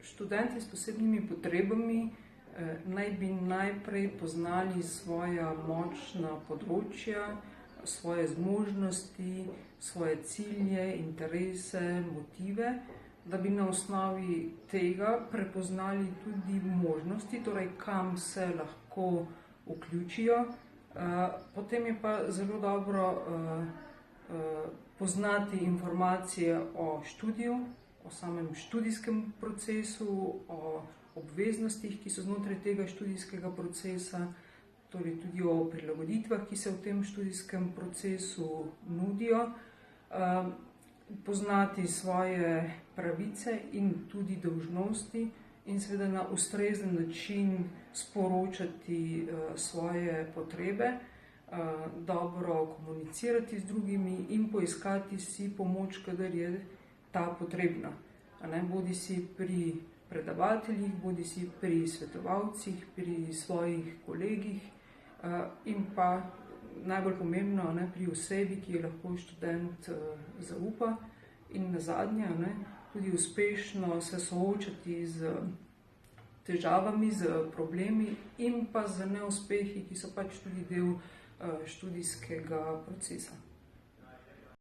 Študenti s posebnimi potrebami naj bi najprej poznali svoja močna področja, svoje zmožnosti, svoje cilje, interese, motive, da bi na osnovi tega prepoznali tudi možnosti, torej kam se lahko vključijo. Potem je pa zelo dobro poznati informacije o študiju, o samem študijskem procesu, o obveznostih, ki so znotraj tega študijskega procesa, torej tudi o prilagoditvah, ki se v tem študijskem procesu nudijo, poznati svoje pravice in tudi dolžnosti in seveda na ustrezen način sporočati svoje potrebe, dobro komunicirati z drugimi in poiskati si pomoč, kadar je ta potrebna. Bodi si pri predavateljih, bodi si pri svetovalcih, pri svojih kolegih in pa najbolj pomembno pri osebi, ki jo lahko študent zaupa in nazadnje tudi uspešno se soočati z težavami, z problemi in pa z neuspehi, ki so pač tudi del študijskega procesa.